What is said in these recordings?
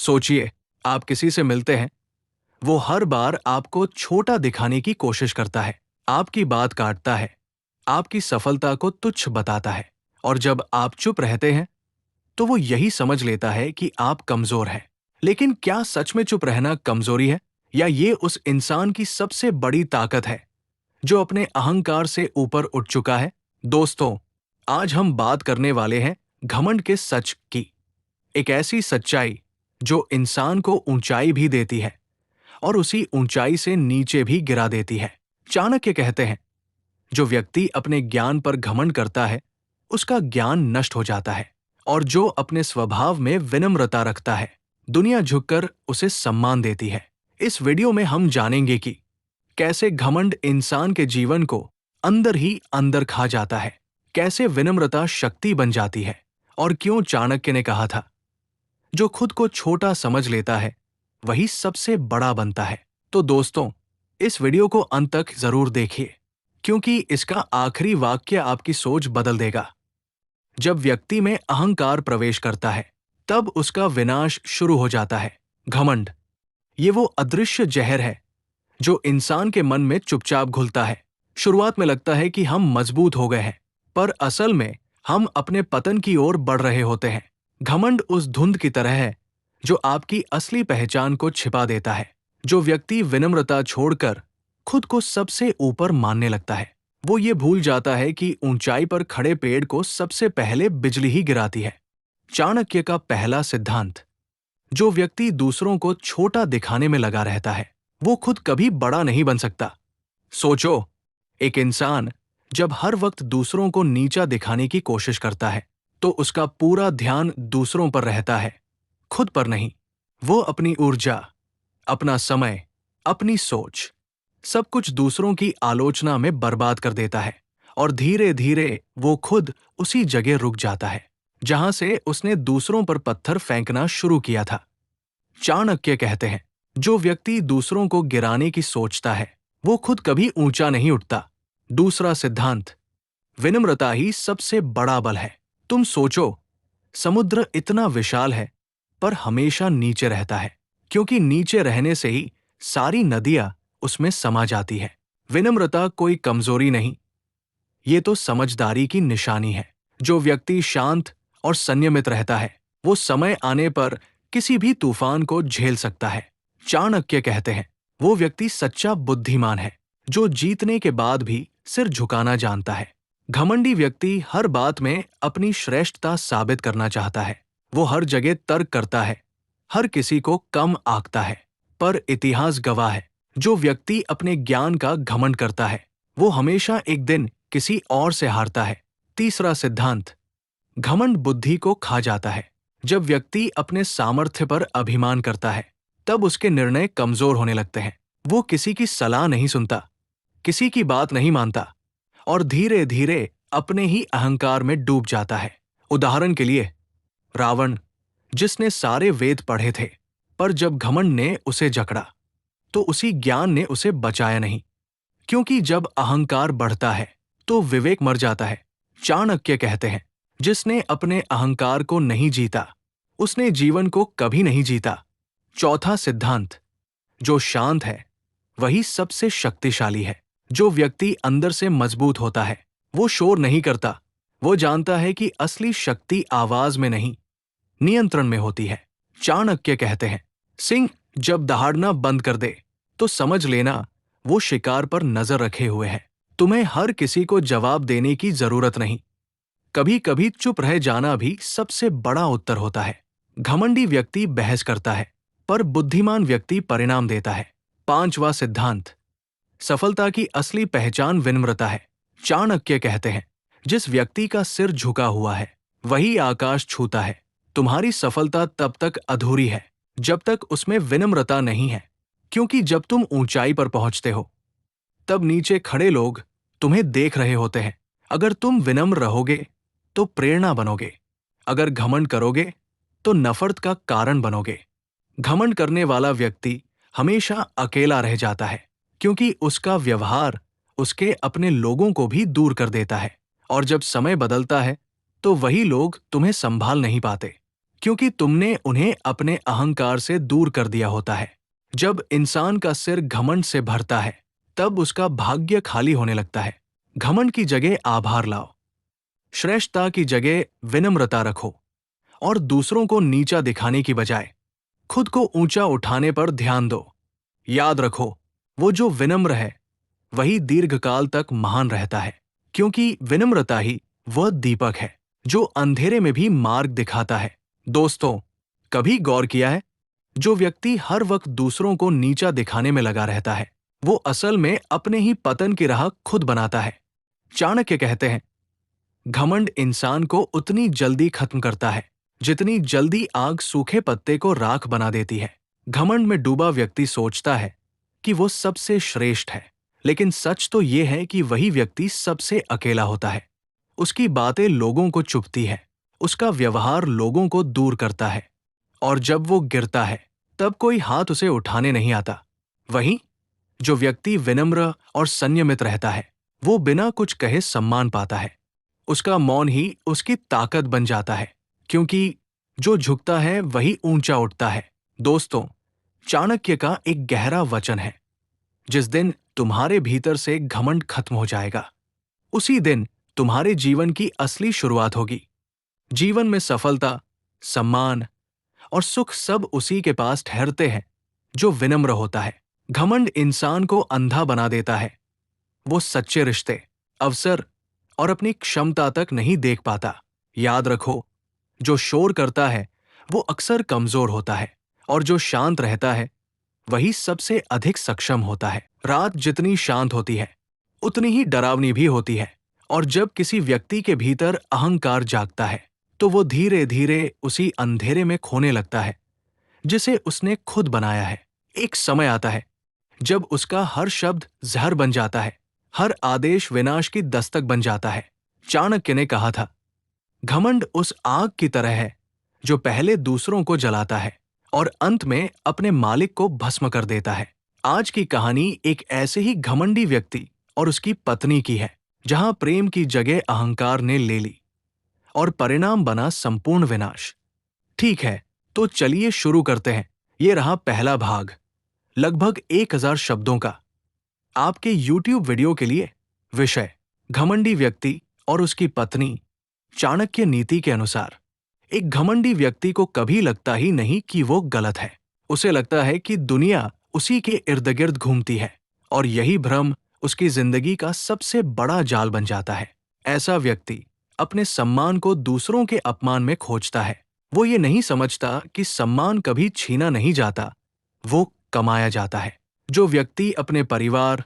सोचिए, आप किसी से मिलते हैं, वो हर बार आपको छोटा दिखाने की कोशिश करता है, आपकी बात काटता है, आपकी सफलता को तुच्छ बताता है, और जब आप चुप रहते हैं, तो वो यही समझ लेता है कि आप कमजोर हैं। लेकिन क्या सच में चुप रहना कमजोरी है, या ये उस इंसान की सबसे बड़ी ताकत है जो अपने अहंकार से ऊपर उठ चुका है? दोस्तों, आज हम बात करने वाले हैं घमंड के सच की। एक ऐसी सच्चाई जो इंसान को ऊंचाई भी देती है और उसी ऊंचाई से नीचे भी गिरा देती है। चाणक्य कहते हैं, जो व्यक्ति अपने ज्ञान पर घमंड करता है, उसका ज्ञान नष्ट हो जाता है, और जो अपने स्वभाव में विनम्रता रखता है, दुनिया झुककर उसे सम्मान देती है। इस वीडियो में हम जानेंगे कि कैसे घमंड इंसान के जीवन को अंदर ही अंदर खा जाता है, कैसे विनम्रता शक्ति बन जाती है, और क्यों चाणक्य ने कहा था, जो खुद को छोटा समझ लेता है वही सबसे बड़ा बनता है। तो दोस्तों, इस वीडियो को अंत तक जरूर देखिए, क्योंकि इसका आखिरी वाक्य आपकी सोच बदल देगा। जब व्यक्ति में अहंकार प्रवेश करता है, तब उसका विनाश शुरू हो जाता है। घमंड ये वो अदृश्य जहर है जो इंसान के मन में चुपचाप घुलता है। शुरुआत में लगता है कि हम मजबूत हो गए हैं, पर असल में हम अपने पतन की ओर बढ़ रहे होते हैं। घमंड उस धुंध की तरह है जो आपकी असली पहचान को छिपा देता है। जो व्यक्ति विनम्रता छोड़कर खुद को सबसे ऊपर मानने लगता है, वो ये भूल जाता है कि ऊंचाई पर खड़े पेड़ को सबसे पहले बिजली ही गिराती है। चाणक्य का पहला सिद्धांत, जो व्यक्ति दूसरों को छोटा दिखाने में लगा रहता है, वो खुद कभी बड़ा नहीं बन सकता। सोचो, एक इंसान जब हर वक्त दूसरों को नीचा दिखाने की कोशिश करता है, तो उसका पूरा ध्यान दूसरों पर रहता है, खुद पर नहीं। वो अपनी ऊर्जा, अपना समय, अपनी सोच, सब कुछ दूसरों की आलोचना में बर्बाद कर देता है, और धीरे धीरे वो खुद उसी जगह रुक जाता है जहां से उसने दूसरों पर पत्थर फेंकना शुरू किया था। चाणक्य कहते हैं, जो व्यक्ति दूसरों को गिराने की सोचता है, वो खुद कभी ऊंचा नहीं उठता। दूसरा सिद्धांत, विनम्रता ही सबसे बड़ा बल है। तुम सोचो, समुद्र इतना विशाल है, पर हमेशा नीचे रहता है, क्योंकि नीचे रहने से ही सारी नदियां उसमें समा जाती है। विनम्रता कोई कमजोरी नहीं, ये तो समझदारी की निशानी है। जो व्यक्ति शांत और संयमित रहता है, वो समय आने पर किसी भी तूफान को झेल सकता है। चाणक्य कहते हैं, वो व्यक्ति सच्चा बुद्धिमान है जो जीतने के बाद भी सिर झुकाना जानता है। घमंडी व्यक्ति हर बात में अपनी श्रेष्ठता साबित करना चाहता है। वो हर जगह तर्क करता है, हर किसी को कम आंकता है। पर इतिहास गवाह है, जो व्यक्ति अपने ज्ञान का घमंड करता है, वो हमेशा एक दिन किसी और से हारता है। तीसरा सिद्धांत, घमंड बुद्धि को खा जाता है। जब व्यक्ति अपने सामर्थ्य पर अभिमान करता है, तब उसके निर्णय कमजोर होने लगते हैं। वो किसी की सलाह नहीं सुनता, किसी की बात नहीं मानता, और धीरे धीरे अपने ही अहंकार में डूब जाता है। उदाहरण के लिए, रावण, जिसने सारे वेद पढ़े थे, पर जब घमंड ने उसे जकड़ा, तो उसी ज्ञान ने उसे बचाया नहीं, क्योंकि जब अहंकार बढ़ता है तो विवेक मर जाता है। चाणक्य कहते हैं, जिसने अपने अहंकार को नहीं जीता, उसने जीवन को कभी नहीं जीता। चौथा सिद्धांत, जो शांत है वही सबसे शक्तिशाली है। जो व्यक्ति अंदर से मजबूत होता है, वो शोर नहीं करता। वो जानता है कि असली शक्ति आवाज में नहीं, नियंत्रण में होती है। चाणक्य कहते हैं, सिंह जब दहाड़ना बंद कर दे, तो समझ लेना वो शिकार पर नजर रखे हुए है। तुम्हें हर किसी को जवाब देने की जरूरत नहीं, कभी कभी चुप रह जाना भी सबसे बड़ा उत्तर होता है। घमंडी व्यक्ति बहस करता है, पर बुद्धिमान व्यक्ति परिणाम देता है। पांचवा सिद्धांत, सफलता की असली पहचान विनम्रता है। चाणक्य कहते हैं, जिस व्यक्ति का सिर झुका हुआ है, वही आकाश छूता है। तुम्हारी सफलता तब तक अधूरी है जब तक उसमें विनम्रता नहीं है, क्योंकि जब तुम ऊंचाई पर पहुंचते हो, तब नीचे खड़े लोग तुम्हें देख रहे होते हैं। अगर तुम विनम्र रहोगे तो प्रेरणा बनोगे, अगर घमंड करोगे तो नफरत का कारण बनोगे। घमंड करने वाला व्यक्ति हमेशा अकेला रह जाता है, क्योंकि उसका व्यवहार उसके अपने लोगों को भी दूर कर देता है। और जब समय बदलता है, तो वही लोग तुम्हें संभाल नहीं पाते, क्योंकि तुमने उन्हें अपने अहंकार से दूर कर दिया होता है। जब इंसान का सिर घमंड से भरता है, तब उसका भाग्य खाली होने लगता है। घमंड की जगह आभार लाओ, श्रेष्ठता की जगह विनम्रता रखो और दूसरों को नीचा दिखाने की बजाय खुद को ऊंचा उठाने पर ध्यान दो। याद रखो, वो जो विनम्र है वही दीर्घकाल तक महान रहता है, क्योंकि विनम्रता ही वह दीपक है जो अंधेरे में भी मार्ग दिखाता है। दोस्तों, कभी गौर किया है, जो व्यक्ति हर वक्त दूसरों को नीचा दिखाने में लगा रहता है, वो असल में अपने ही पतन की राह खुद बनाता है। चाणक्य कहते हैं, घमंड इंसान को उतनी जल्दी खत्म करता है जितनी जल्दी आग सूखे पत्ते को राख बना देती है। घमंड में डूबा व्यक्ति सोचता है कि वो सबसे श्रेष्ठ है, लेकिन सच तो ये है कि वही व्यक्ति सबसे अकेला होता है। उसकी बातें लोगों को चुभती है, उसका व्यवहार लोगों को दूर करता है, और जब वो गिरता है तब कोई हाथ उसे उठाने नहीं आता। वहीं जो व्यक्ति विनम्र और संयमित रहता है, वो बिना कुछ कहे सम्मान पाता है। उसका मौन ही उसकी ताकत बन जाता है, क्योंकि जो झुकता है वही ऊंचा उठता है। दोस्तों, चाणक्य का एक गहरा वचन है, जिस दिन तुम्हारे भीतर से घमंड खत्म हो जाएगा, उसी दिन तुम्हारे जीवन की असली शुरुआत होगी। जीवन में सफलता, सम्मान और सुख सब उसी के पास ठहरते हैं जो विनम्र होता है। घमंड इंसान को अंधा बना देता है। वो सच्चे रिश्ते, अवसर और अपनी क्षमता तक नहीं देख पाता। याद रखो, जो शोर करता है वो अक्सर कमजोर होता है, और जो शांत रहता है वही सबसे अधिक सक्षम होता है। रात जितनी शांत होती है उतनी ही डरावनी भी होती है, और जब किसी व्यक्ति के भीतर अहंकार जागता है तो वो धीरे धीरे उसी अंधेरे में खोने लगता है जिसे उसने खुद बनाया है। एक समय आता है जब उसका हर शब्द जहर बन जाता है, हर आदेश विनाश की दस्तक बन जाता है। चाणक्य ने कहा था, घमंड उस आग की तरह है जो पहले दूसरों को जलाता है और अंत में अपने मालिक को भस्म कर देता है। आज की कहानी एक ऐसे ही घमंडी व्यक्ति और उसकी पत्नी की है, जहां प्रेम की जगह अहंकार ने ले ली और परिणाम बना संपूर्ण विनाश। ठीक है, तो चलिए शुरू करते हैं। ये रहा पहला भाग, लगभग 1000 शब्दों का, आपके YouTube वीडियो के लिए। विषय, घमंडी व्यक्ति और उसकी पत्नी, चाणक्य नीति के अनुसार। एक घमंडी व्यक्ति को कभी लगता ही नहीं कि वो गलत है। उसे लगता है कि दुनिया उसी के इर्द गिर्द घूमती है, और यही भ्रम उसकी जिंदगी का सबसे बड़ा जाल बन जाता है। ऐसा व्यक्ति अपने सम्मान को दूसरों के अपमान में खोजता है। वो ये नहीं समझता कि सम्मान कभी छीना नहीं जाता, वो कमाया जाता है। जो व्यक्ति अपने परिवार,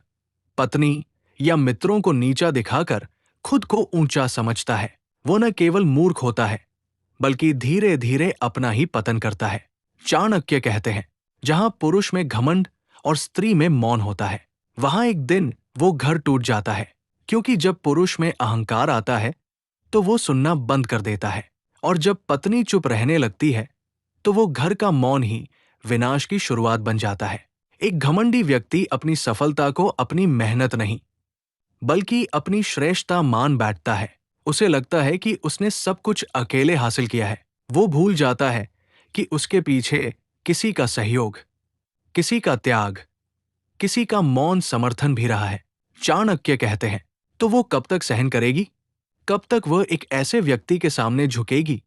पत्नी या मित्रों को नीचा दिखाकर खुद को ऊंचा समझता है, वो न केवल मूर्ख होता है बल्कि धीरे धीरे अपना ही पतन करता है। चाणक्य कहते हैं, जहां पुरुष में घमंड और स्त्री में मौन होता है, वहां एक दिन वो घर टूट जाता है। क्योंकि जब पुरुष में अहंकार आता है तो वो सुनना बंद कर देता है, और जब पत्नी चुप रहने लगती है तो वो घर का मौन ही विनाश की शुरुआत बन जाता है। एक घमंडी व्यक्ति अपनी सफलता को अपनी मेहनत नहीं बल्कि अपनी श्रेष्ठता मान बैठता है। उसे लगता है कि उसने सब कुछ अकेले हासिल किया है। वो भूल जाता है कि उसके पीछे किसी का सहयोग, किसी का त्याग, किसी का मौन समर्थन भी रहा है। चाणक्य कहते हैं, तो वो कब तक सहन करेगी? कब तक वह एक ऐसे व्यक्ति के सामने झुकेगी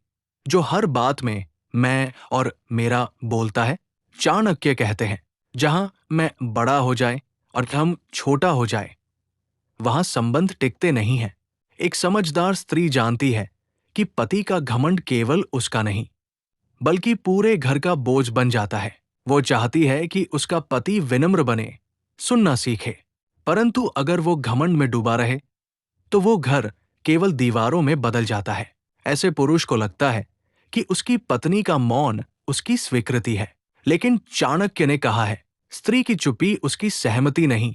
जो हर बात में मैं और मेरा बोलता है? चाणक्य कहते हैं, जहां मैं बड़ा हो जाए और हम छोटा हो जाए, वहां संबंध टिकते नहीं हैं। एक समझदार स्त्री जानती है कि पति का घमंड केवल उसका नहीं बल्कि पूरे घर का बोझ बन जाता है। वो चाहती है कि उसका पति विनम्र बने, सुनना सीखे, परंतु अगर वो घमंड में डूबा रहे तो वो घर केवल दीवारों में बदल जाता है। ऐसे पुरुष को लगता है कि उसकी पत्नी का मौन उसकी स्वीकृति है, लेकिन चाणक्य ने कहा है, स्त्री की चुप्पी उसकी सहमति नहीं,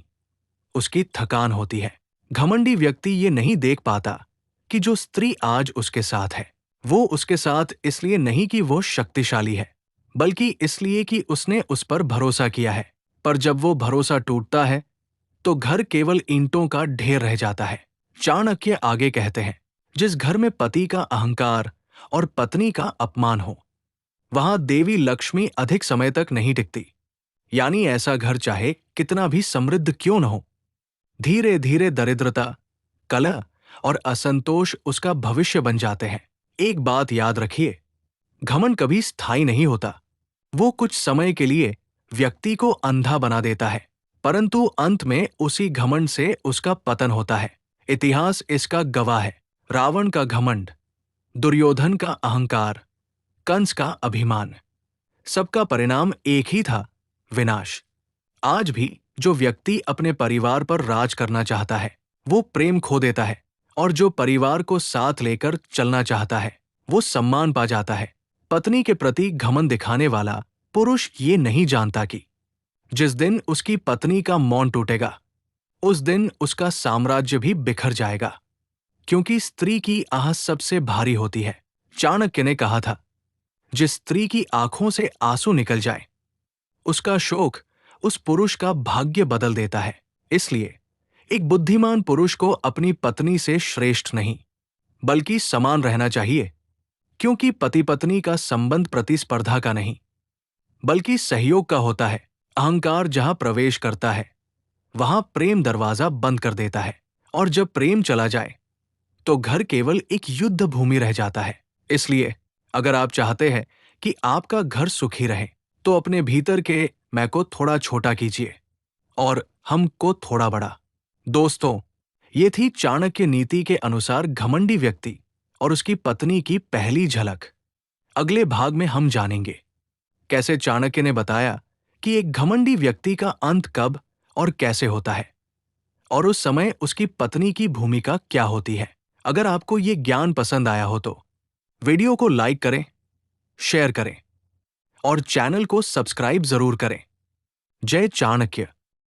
उसकी थकान होती है। घमंडी व्यक्ति ये नहीं देख पाता कि जो स्त्री आज उसके साथ है, वो उसके साथ इसलिए नहीं कि वो शक्तिशाली है, बल्कि इसलिए कि उसने उस पर भरोसा किया है। पर जब वो भरोसा टूटता है तो घर केवल ईंटों का ढेर रह जाता है। चाणक्य आगे कहते हैं, जिस घर में पति का अहंकार और पत्नी का अपमान हो, वहां देवी लक्ष्मी अधिक समय तक नहीं टिकती। यानी ऐसा घर चाहे कितना भी समृद्ध क्यों न हो, धीरे धीरे दरिद्रता, कलह और असंतोष उसका भविष्य बन जाते हैं। एक बात याद रखिए, घमंड कभी स्थायी नहीं होता। वो कुछ समय के लिए व्यक्ति को अंधा बना देता है, परंतु अंत में उसी घमंड से उसका पतन होता है। इतिहास इसका गवाह है। रावण का घमंड, दुर्योधन का अहंकार, कंस का अभिमान, सबका परिणाम एक ही था, विनाश। आज भी जो व्यक्ति अपने परिवार पर राज करना चाहता है, वो प्रेम खो देता है, और जो परिवार को साथ लेकर चलना चाहता है, वो सम्मान पा जाता है। पत्नी के प्रति घमंड दिखाने वाला पुरुष ये नहीं जानता कि जिस दिन उसकी पत्नी का मौन टूटेगा, उस दिन उसका साम्राज्य भी बिखर जाएगा, क्योंकि स्त्री की आह सबसे भारी होती है। चाणक्य ने कहा था, जिस स्त्री की आंखों से आंसू निकल जाए, उसका शोक उस पुरुष का भाग्य बदल देता है। इसलिए एक बुद्धिमान पुरुष को अपनी पत्नी से श्रेष्ठ नहीं, बल्कि समान रहना चाहिए, क्योंकि पति पत्नी का संबंध प्रतिस्पर्धा का नहीं, बल्कि सहयोग का होता है। अहंकार जहां प्रवेश करता है, वहां प्रेम दरवाजा बंद कर देता है, और जब प्रेम चला जाए, तो घर केवल एक युद्ध भूमि रह जाता है। इसलिए अगर आप चाहते हैं कि आपका घर सुखी रहे, तो अपने भीतर के मैं को थोड़ा छोटा कीजिए और हम को थोड़ा बड़ा। दोस्तों, ये थी चाणक्य नीति के अनुसार घमंडी व्यक्ति और उसकी पत्नी की पहली झलक। अगले भाग में हम जानेंगे कैसे चाणक्य ने बताया कि एक घमंडी व्यक्ति का अंत कब और कैसे होता है, और उस समय उसकी पत्नी की भूमिका क्या होती है। अगर आपको ये ज्ञान पसंद आया हो तो वीडियो को लाइक करें, शेयर करें और चैनल को सब्सक्राइब जरूर करें। जय चाणक्य।